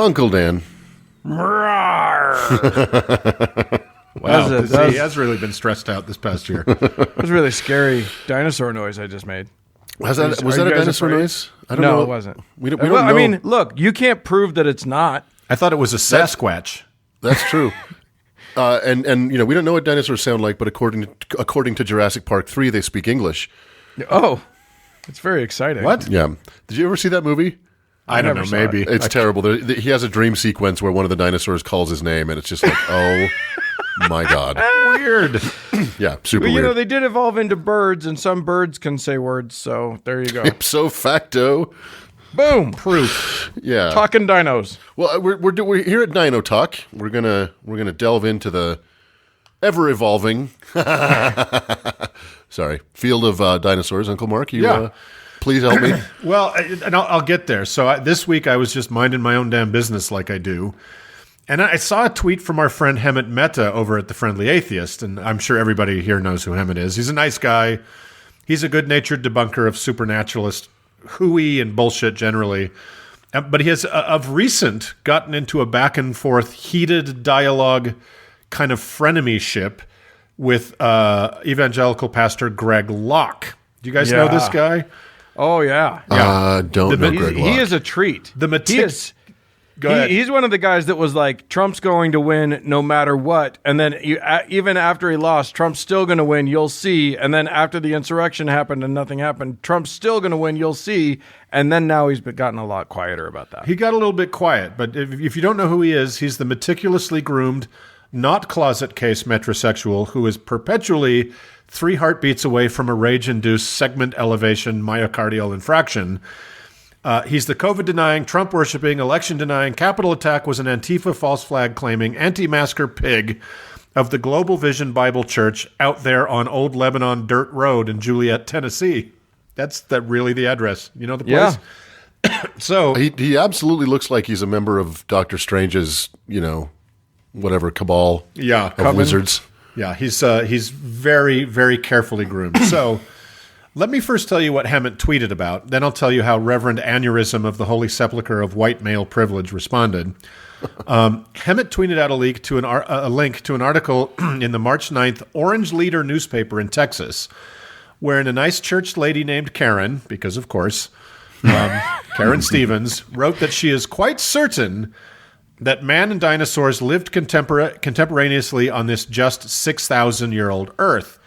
Uncle Dan. Wow, he has really been stressed out this past year. That was a really scary dinosaur noise I just made. Was that a dinosaur noise? I don't know. No, it wasn't. We don't know. I mean, look, you can't prove that it's not. I thought it was a Sasquatch. That's true. And we don't know what dinosaurs sound like, but according to Jurassic Park 3, they speak English. Oh, it's very exciting. What? Yeah. Did you ever see that movie? I don't know. Maybe it's terrible. He has a dream sequence where one of the dinosaurs calls his name, and it's just like, oh my god, weird. Yeah, super well, weird. They did evolve into birds, and some birds can say words. So there you go. Ipso facto. Boom. Proof. Yeah. Talking dinos. Well, we're here at Dino Talk. We're gonna delve into the ever evolving, field of dinosaurs. Uncle Mark, please help me. Well, and I'll get there. So this week I was just minding my own damn business like I do. And I saw a tweet from our friend Hemant Mehta over at The Friendly Atheist. And I'm sure everybody here knows who Hemant is. He's a nice guy. He's a good-natured debunker of supernaturalist hooey and bullshit generally. But he has, of recent, gotten into a back-and-forth heated dialogue kind of frenemy-ship with evangelical pastor Greg Locke. Do you guys know this guy? Oh, yeah. Don't know Greg Locke. He is a treat. Go ahead. He's one of the guys that was like, Trump's going to win no matter what. And then even after he lost, Trump's still going to win, you'll see. And then after the insurrection happened and nothing happened, Trump's still going to win, you'll see. And then now he's gotten a lot quieter about that. He got a little bit quiet. But if you don't know who he is, he's the meticulously groomed, not closet case metrosexual who is perpetually 3 heartbeats away from a rage-induced segment elevation myocardial infraction. He's the COVID-denying, Trump-worshipping, election-denying, Capitol attack was an Antifa false flag-claiming, anti-masker pig of the Global Vision Bible Church out there on Old Lebanon Dirt Road in Juliet, Tennessee. That's really the address. You know the place? Yeah. So he absolutely looks like he's a member of Doctor Strange's, whatever cabal of wizards. Yeah, he's very, very carefully groomed. So let me first tell you what Hemant tweeted about. Then I'll tell you how Reverend Aneurysm of the Holy Sepulchre of white male privilege responded. Hemant tweeted out a link to an article in the March 9th Orange Leader newspaper in Texas, wherein a nice church lady named Karen, because of course, Karen Stevens, wrote that she is quite certain that man and dinosaurs lived contemporaneously on this just 6,000-year-old Earth.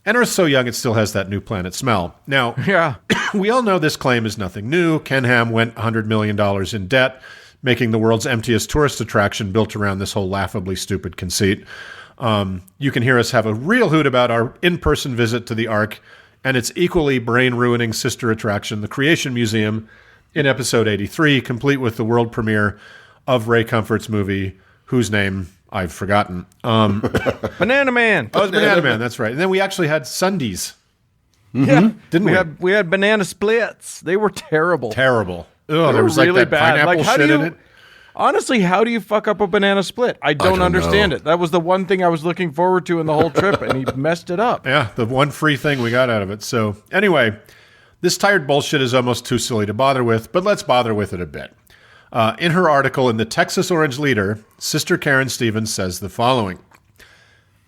And are so young it still has that new planet smell. Now, we all know this claim is nothing new. Ken Ham went $100 million in debt, making the world's emptiest tourist attraction built around this whole laughably stupid conceit. You can hear us have a real hoot about our in-person visit to the Ark and its equally brain-ruining sister attraction, the Creation Museum, in episode 83, complete with the world premiere of Ray Comfort's movie, whose name I've forgotten. Banana Man. Oh, it was Banana Man. That's right. And then we actually had sundaes. Yeah, didn't we? We had banana splits. They were terrible. Terrible. Oh, there was really like that bad. pineapple shit in it. Honestly, how do you fuck up a banana split? I don't understand it. That was the one thing I was looking forward to in the whole trip, and he messed it up. Yeah, the one free thing we got out of it. So anyway, this tired bullshit is almost too silly to bother with, but let's bother with it a bit. In her article in the Texas Orange Leader, Sister Karen Stevens says the following.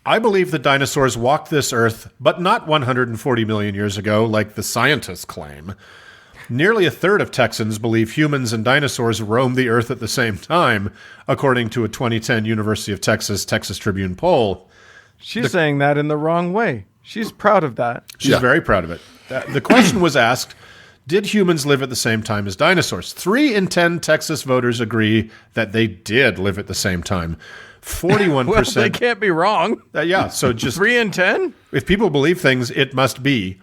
I believe the dinosaurs walked this earth, but not 140 million years ago, like the scientists claim. Nearly a third of Texans believe humans and dinosaurs roamed the earth at the same time, according to a 2010 University of Texas Tribune poll. She's saying that in the wrong way. She's proud of that. She's very proud of it. The question was asked, did humans live at the same time as dinosaurs? 3 in 10 Texas voters agree that they did live at the same time. 41%. Well, they can't be wrong. So just 3 in 10? If people believe things, it must be.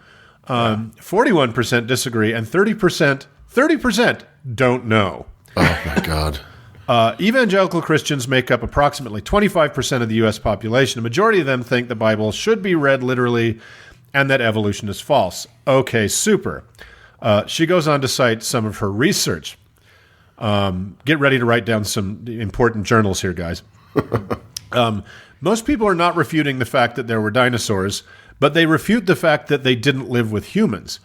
41% disagree, and 30% don't know. Oh, my God. Evangelical Christians make up approximately 25% of the U.S. population. A majority of them think the Bible should be read literally and that evolution is false. Okay, super. She goes on to cite some of her research. Get ready to write down some important journals here, guys. Most people are not refuting the fact that there were dinosaurs, but they refute the fact that they didn't live with humans.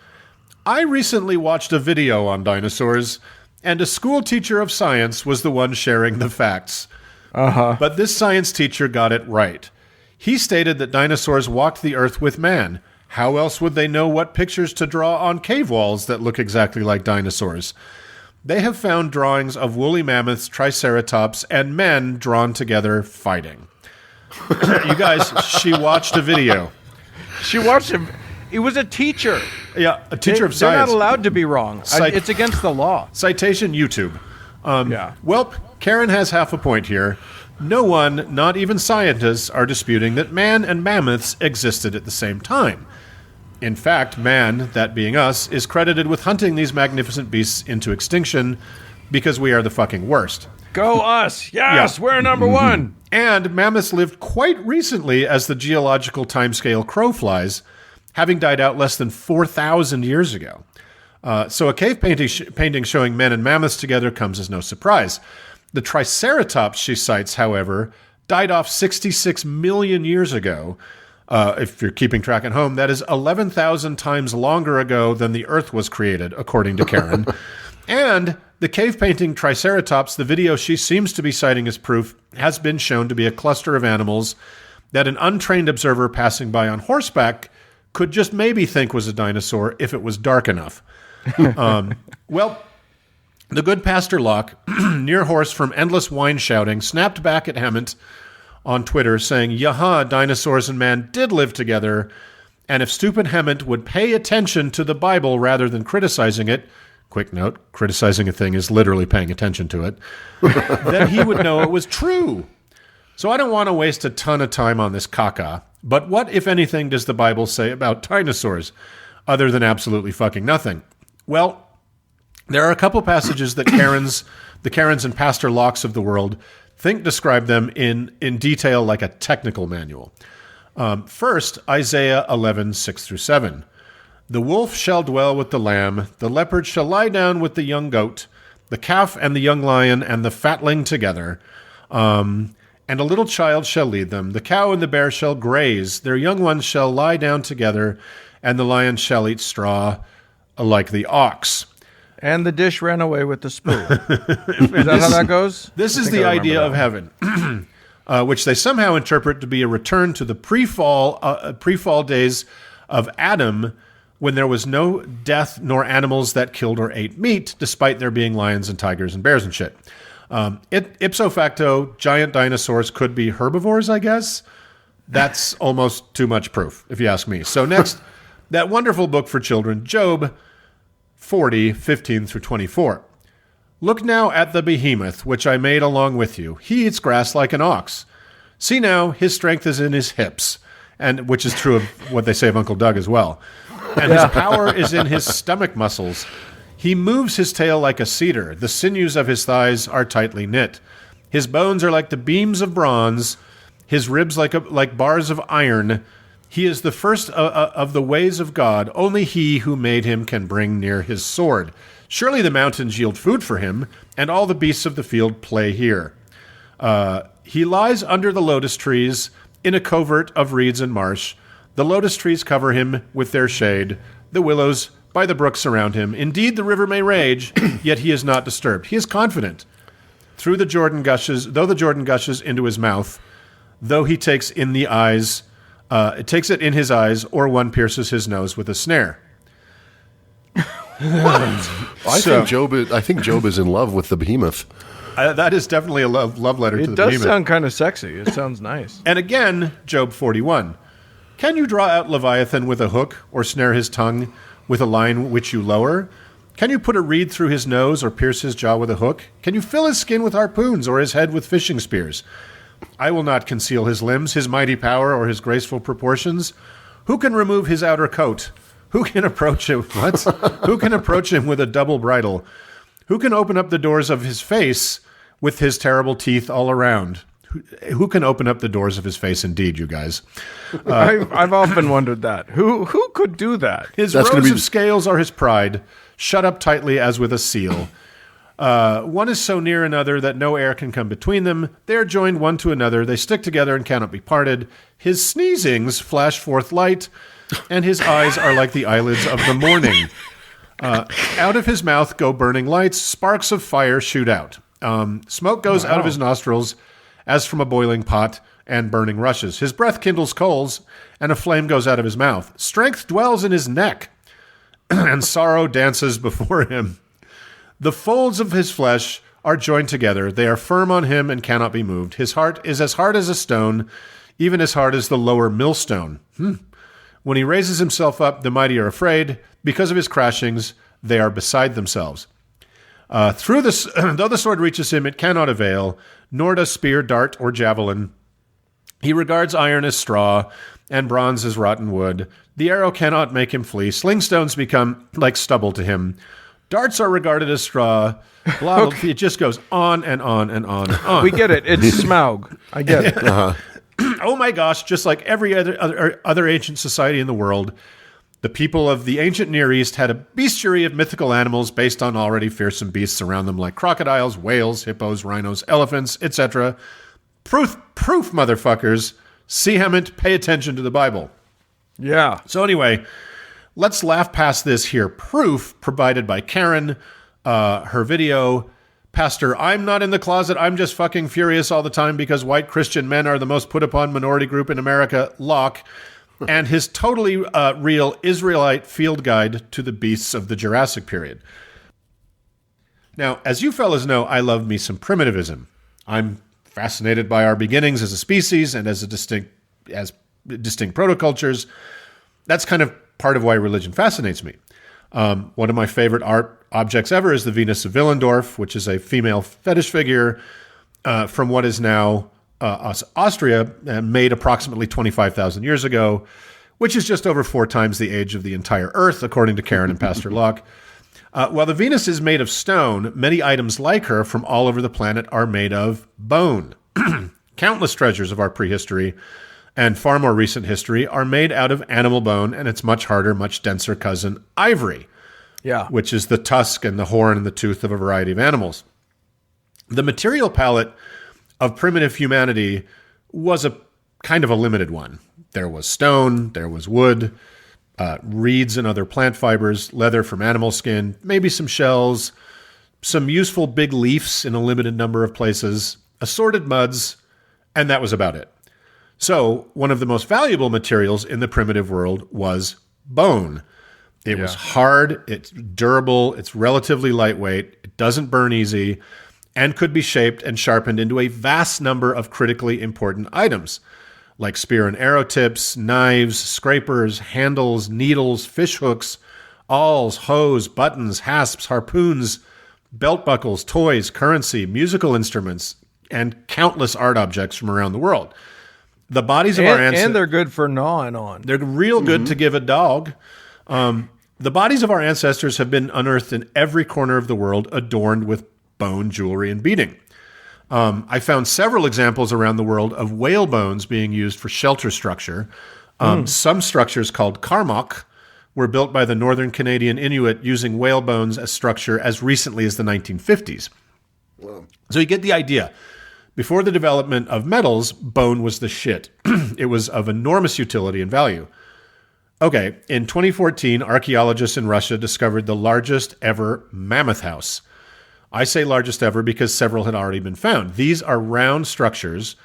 I recently watched a video on dinosaurs, and a school teacher of science was the one sharing the facts. But this science teacher got it right. He stated that dinosaurs walked the earth with man. How else would they know what pictures to draw on cave walls that look exactly like dinosaurs? They have found drawings of woolly mammoths, triceratops, and men drawn together fighting. You guys, she watched a video. She watched him. He was a teacher. Yeah, a teacher of They're science. not allowed to be wrong. It's against the law. Citation YouTube. Yeah. Well, Karen has half a point here. No one, not even scientists, are disputing that man and mammoths existed at the same time. In fact, man, that being us, is credited with hunting these magnificent beasts into extinction because we are the fucking worst. Go us. Yes, Yeah. we're number one. And mammoths lived quite recently as the geological timescale crow flies, having died out less than 4,000 years ago. So a cave painting showing men and mammoths together comes as no surprise. The Triceratops, she cites, however, died off 66 million years ago. If you're keeping track at home, that is 11,000 times longer ago than the Earth was created, according to Karen. And the cave painting Triceratops, the video she seems to be citing as proof, has been shown to be a cluster of animals that an untrained observer passing by on horseback could just maybe think was a dinosaur if it was dark enough. Well, the good Pastor Locke, near horse from endless wine shouting, snapped back at Hammett on Twitter saying, "Yaha, dinosaurs and man did live together, and if stupid Hammett would pay attention to the Bible rather than criticizing it," quick note, criticizing a thing is literally paying attention to it, "then he would know it was true. So I don't want to waste a ton of time on this caca, but what, if anything, does the Bible say about dinosaurs, other than absolutely fucking nothing?" Well, there are a couple passages that the Karens and Pastor Locks of the world think describe them in detail like a technical manual. First, Isaiah 11, 6-7. "The wolf shall dwell with the lamb, the leopard shall lie down with the young goat, the calf and the young lion and the fatling together, and a little child shall lead them. The cow and the bear shall graze, their young ones shall lie down together, and the lion shall eat straw like the ox." And the dish ran away with the spoon. Is that how that goes? This is I think the I remember idea that of heaven, which they somehow interpret to be a return to the pre-fall days of Adam, when there was no death nor animals that killed or ate meat, despite there being lions and tigers and bears and shit. Ipso facto, giant dinosaurs could be herbivores, I guess. That's almost too much proof, if you ask me. So next, that wonderful book for children, Job 40, 15-24. "Look now at the behemoth, which I made along with you. He eats grass like an ox. See now, his strength is in his hips," and which is true of what they say of Uncle Doug as well. "And his power is in his stomach muscles. He moves his tail like a cedar. The sinews of his thighs are tightly knit. His bones are like the beams of bronze, his ribs like bars of iron. He is the first of the ways of God. Only he who made him can bring near his sword. Surely the mountains yield food for him, and all the beasts of the field play here. He lies under the lotus trees in a covert of reeds and marsh. The lotus trees cover him with their shade. The willows by the brook surround him. Indeed, the river may rage, yet he is not disturbed. He is confident. Though the Jordan gushes into his mouth, though he takes in the eyes, it takes it in his eyes, or one pierces his nose with a snare." I think Job is in love with the behemoth. That is definitely a love letter to the It does behemoth. sound kind of sexy. It sounds nice. And again, Job 41. "Can you draw out Leviathan with a hook, or snare his tongue with a line which you lower? Can you put a reed through his nose, or pierce his jaw with a hook? Can you fill his skin with harpoons, or his head with fishing spears? I will not conceal his limbs, his mighty power, or his graceful proportions. Who can remove his outer coat? Who can approach him? What? Who can approach him with a double bridle? Who can open up the doors of his face with his terrible teeth all around?" Who can open up the doors of his face, indeed, you guys? I've often wondered that. Who could do that? His rows of scales are his pride, shut up tightly as with a seal. One is so near another that no air can come between them. They are joined one to another. They stick together and cannot be parted. His sneezings flash forth light, and his eyes are like the eyelids of the morning. Out of his mouth go burning lights. Sparks of fire shoot out. Smoke goes out of his nostrils as from a boiling pot, and burning rushes. His breath kindles coals, and a flame goes out of his mouth. Strength dwells in his neck, and sorrow dances before him. The folds of his flesh are joined together. They are firm on him and cannot be moved. His heart is as hard as a stone, even as hard as the lower millstone. When he raises himself up, the mighty are afraid. Because of his crashings, they are beside themselves. Though the sword reaches him, it cannot avail, nor does spear, dart, or javelin. He regards iron as straw, and bronze as rotten wood. The arrow cannot make him flee. Slingstones become like stubble to him. Darts are regarded as straw. Blah, blah, it just goes on and on and on and on. We get it. It's Smaug. I get it. Oh my gosh, just like every other ancient society in the world, the people of the ancient Near East had a bestiary of mythical animals based on already fearsome beasts around them like crocodiles, whales, hippos, rhinos, elephants, etc. Proof, motherfuckers. See Hammett, pay attention to the Bible. Yeah. So anyway, let's laugh past this here. Proof provided by Karen, her video. Pastor, I'm not in the closet. I'm just fucking furious all the time because white Christian men are the most put upon minority group in America. Locke. And his totally real Israelite field guide to the beasts of the Jurassic period. Now, as you fellas know, I love me some primitivism. I'm fascinated by our beginnings as a species and as distinct protocultures. That's kind of part of why religion fascinates me. One of my favorite art objects ever is the Venus of Villendorf, which is a female fetish figure from what is now Austria, made approximately 25,000 years ago, which is just over 4 times the age of the entire Earth, according to Karen and Pastor Locke. While the Venus is made of stone, many items like her from all over the planet are made of bone. Countless treasures of our prehistory and far more recent history are made out of animal bone and its much harder, much denser cousin, ivory, which is the tusk and the horn and the tooth of a variety of animals. The material palette of primitive humanity was a kind of a limited one. There was stone, there was wood, reeds and other plant fibers, leather from animal skin, maybe some shells, some useful big leaves in a limited number of places, assorted muds, and that was about it. So one of the most valuable materials in the primitive world was bone. It was hard, it's durable, it's relatively lightweight, it doesn't burn easy, and could be shaped and sharpened into a vast number of critically important items, like spear and arrow tips, knives, scrapers, handles, needles, fish hooks, awls, hoes, buttons, hasps, harpoons, belt buckles, toys, currency, musical instruments, and countless art objects from around the world. The bodies of our ancestors... And they're good for gnawing on. They're real good to give a dog. The bodies of our ancestors have been unearthed in every corner of the world, adorned with bone, jewelry, and beading. I found several examples around the world of whale bones being used for shelter structure. Some structures called karmak were built by the northern Canadian Inuit using whale bones as structure as recently as the 1950s. Wow. So you get the idea. Before the development of metals, bone was the shit. It was of enormous utility and value. Okay, in 2014, archaeologists in Russia discovered the largest ever mammoth house. I say largest ever because several had already been found. These are round structures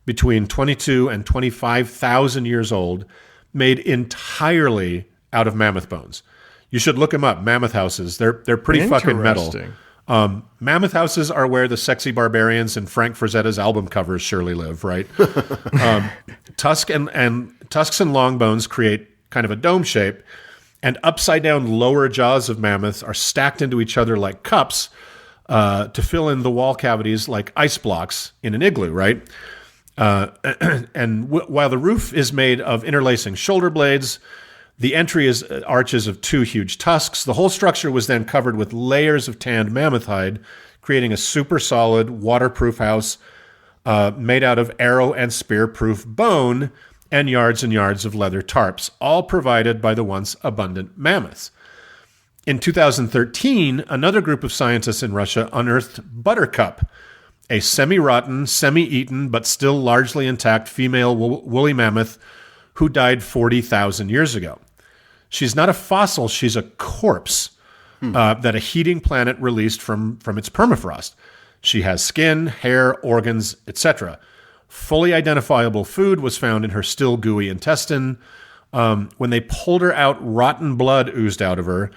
between 22 and 25,000 years old, made entirely out of mammoth bones. You should look them up, mammoth houses. They're pretty fucking metal. Mammoth houses are where the sexy barbarians in Frank Frazetta's album covers surely live, right? Tusks and long bones create kind of a dome shape, and upside-down lower jaws of mammoths are stacked into each other like cups to fill in the wall cavities like ice blocks in an igloo, right? While the roof is made of interlacing shoulder blades, the entry is arches of 2 huge tusks. The whole structure was then covered with layers of tanned mammoth hide, creating a super solid, waterproof house made out of arrow and spear-proof bone and yards of leather tarps, all provided by the once abundant mammoths. In 2013, another group of scientists in Russia unearthed Buttercup, a semi-rotten, semi-eaten, but still largely intact female woolly mammoth who died 40,000 years ago. She's not a fossil, she's a corpse. that a heating planet released from its permafrost. She has skin, hair, organs, etc. Fully identifiable food was found in her still gooey intestine. When they pulled her out, rotten blood oozed out of her,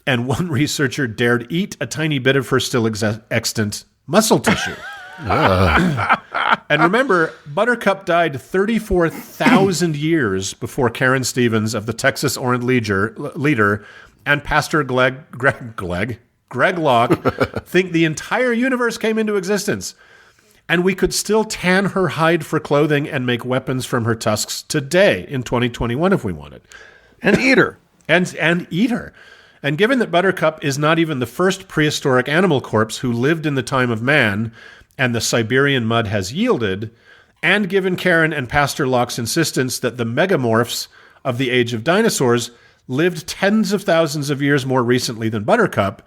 and one researcher dared eat a tiny bit of her still extant muscle tissue. And remember, Buttercup died 34,000 years before Karen Stevens of the Texas Orange Leader and Pastor Greg Locke think the entire universe came into existence. And we could still tan her hide for clothing and make weapons from her tusks today in 2021 if we wanted. And eat her. And eat her. And given that Buttercup is not even the first prehistoric animal corpse who lived in the time of man and the Siberian mud has yielded, and given Karen and Pastor Locke's insistence that the megamorphs of the age of dinosaurs lived tens of thousands of years more recently than Buttercup,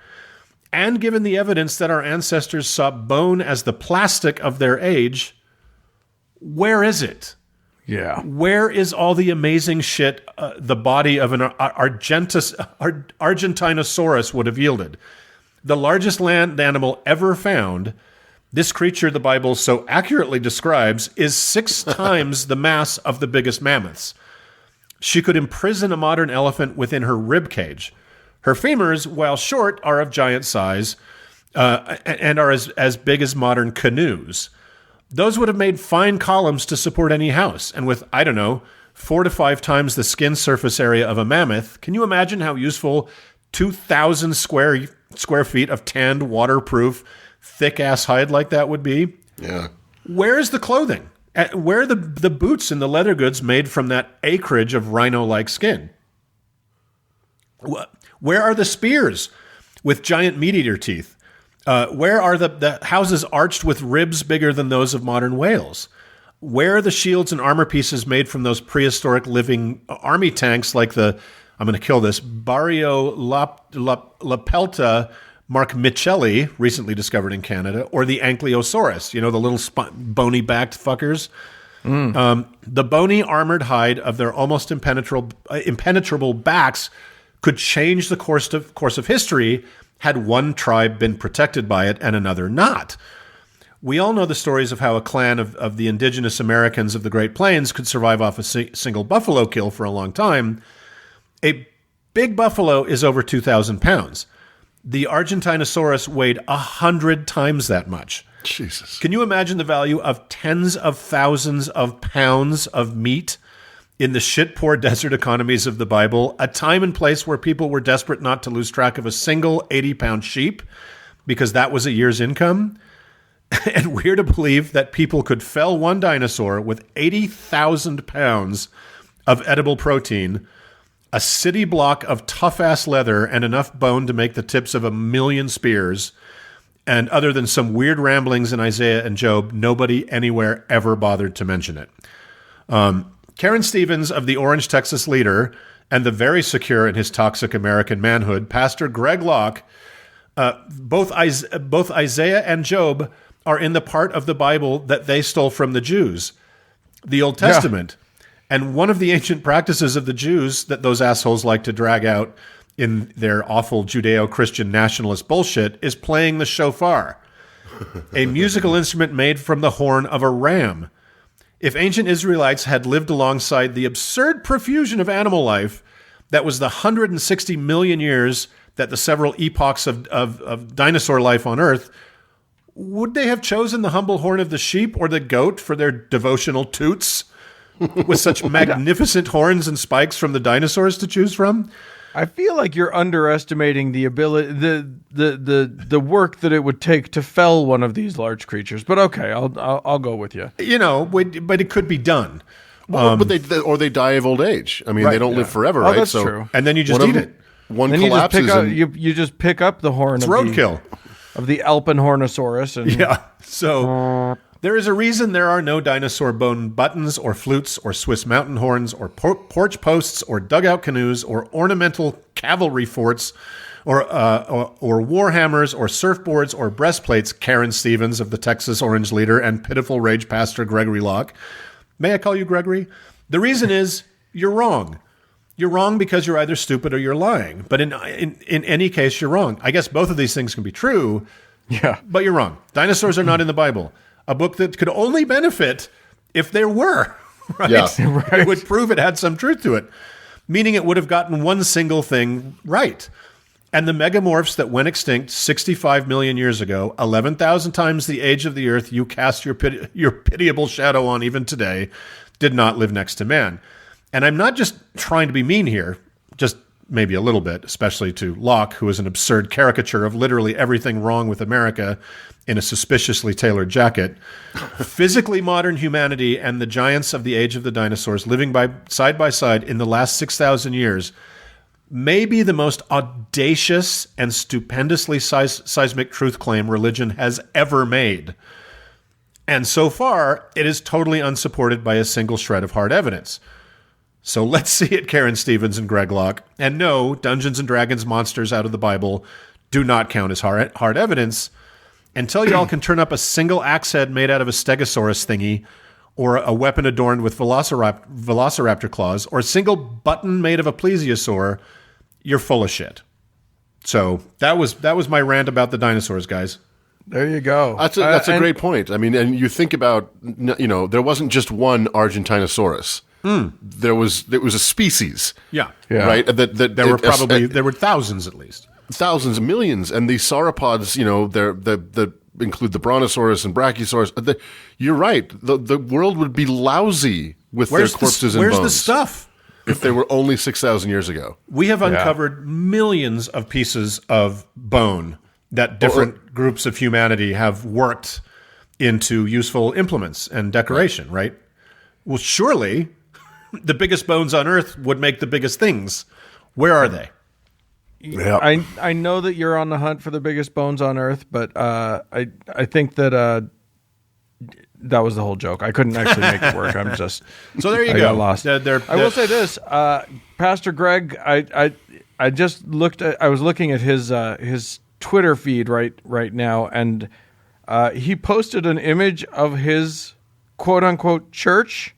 and given the evidence that our ancestors saw bone as the plastic of their age, where is it? Yeah. Where is all the amazing shit the body of an Argentinosaurus would have yielded? The largest land animal ever found, this creature the Bible so accurately describes, is 6 times the mass of the biggest mammoths. She could imprison a modern elephant within her rib cage. Her femurs, while short, are of giant size and are as big as modern canoes. Those would have made fine columns to support any house. And with, 4 to 5 times the skin surface area of a mammoth, can you imagine how useful 2,000 square feet of tanned, waterproof, thick-ass hide like that would be? Yeah. Where's the clothing? Where are the boots and the leather goods made from that acreage of rhino-like skin? Where are the spears with giant meat-eater teeth? Where are the houses arched with ribs bigger than those of modern whales? Where are the shields and armor pieces made from those prehistoric living army tanks like the, I'm going to kill this, Barrio La Pelta Mark Michelli, recently discovered in Canada, or the Ankylosaurus, the little bony-backed fuckers? The bony armored hide of their almost impenetrable backs could change the course of history had one tribe been protected by it and another not. We all know the stories of how a clan of the indigenous Americans of the Great Plains could survive off a single buffalo kill for a long time. A big buffalo is over 2,000 pounds. The Argentinosaurus weighed 100 times that much. Jesus. Can you imagine the value of tens of thousands of pounds of meat in the shit-poor desert economies of the Bible, a time and place where people were desperate not to lose track of a single 80-pound sheep because that was a year's income? And we're to believe that people could fell one dinosaur with 80,000 pounds of edible protein, a city block of tough-ass leather, and enough bone to make the tips of 1,000,000 spears. And other than some weird ramblings in Isaiah and Job, nobody anywhere ever bothered to mention it. Karen Stevens of the Orange Texas Leader and the very secure in his toxic American manhood, Pastor Greg Locke, both Isaiah and Job are in the part of the Bible that they stole from the Jews, the Old Testament. Yeah. And one of the ancient practices of the Jews that those assholes like to drag out in their awful Judeo-Christian nationalist bullshit is playing the shofar, a musical instrument made from the horn of a ram. If ancient Israelites had lived alongside the absurd profusion of animal life that was the 160 million years that the several epochs of dinosaur life on Earth, would they have chosen the humble horn of the sheep or the goat for their devotional toots with such magnificent horns and spikes from the dinosaurs to choose from? I feel like you're underestimating the ability, the work that it would take to fell one of these large creatures. But okay, I'll go with you. But it could be done. Well, but they die of old age. I mean, right, they don't live forever, oh, right? That's true. And then you just eat it. One then collapses. You just pick up the horn. It's of roadkill of the Alpenhornosaurus. And yeah. So there is a reason there are no dinosaur bone buttons or flutes or Swiss mountain horns or porch posts or dugout canoes or ornamental cavalry forts or war hammers or surfboards or breastplates, Karen Stevens of the Texas Orange Leader and pitiful rage pastor Gregory Locke. May I call you Gregory? The reason is you're wrong. You're wrong because you're either stupid or you're lying. But in any case, you're wrong. I guess both of these things can be true, but you're wrong. Dinosaurs are not in the Bible. A book that could only benefit if there were, right? Yeah. Right. It would prove it had some truth to it, meaning it would have gotten one single thing right. And the megamorphs that went extinct 65 million years ago, 11,000 times the age of the Earth you cast your pitiable shadow on even today, did not live next to man. And I'm not just trying to be mean here, just maybe a little bit, especially to Locke, who is an absurd caricature of literally everything wrong with America in a suspiciously tailored jacket. Physically modern humanity and the giants of the age of the dinosaurs living side by side in the last 6,000 years may be the most audacious and stupendously seismic truth claim religion has ever made. And so far, it is totally unsupported by a single shred of hard evidence. So let's see it, Karen Stevens and Greg Locke. And no, Dungeons and Dragons monsters out of the Bible do not count as hard evidence until y'all can turn up a single axe head made out of a stegosaurus thingy, or a weapon adorned with velociraptor claws, or a single button made of a plesiosaur. You're full of shit. So that was my rant about the dinosaurs, guys. There you go. That's a great point. I mean, and you think about, there wasn't just one Argentinosaurus. It was a species. Yeah. Right? There were thousands at least. Thousands, millions. And these sauropods, they include the Brontosaurus and Brachiosaurus. You're right. The world would be lousy with their corpses and bones. Where's the stuff? If they were only 6,000 years ago. We have uncovered millions of pieces of bone that different groups of humanity have worked into useful implements and decoration, right? Well, surely the biggest bones on Earth would make the biggest things. Where are they? Yeah. I know that you're on the hunt for the biggest bones on Earth, but I think that that was the whole joke. I couldn't actually make it work. I'm just so there you I go. Got lost. I will say this, Pastor Greg. I just looked at. I was looking at his Twitter feed right now, and he posted an image of his quote unquote church.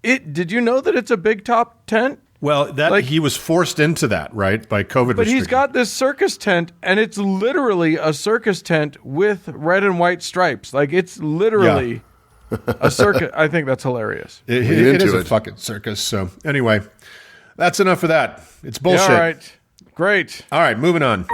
Did you know that it's a big top tent? Well, he was forced into that, right, by COVID. But he's got this circus tent, and it's literally a circus tent with red and white stripes. Like, it's literally a circus. I think that's hilarious. It is a fucking circus. So anyway, that's enough of that. It's bullshit. Yeah, all right. Great. All right, moving on.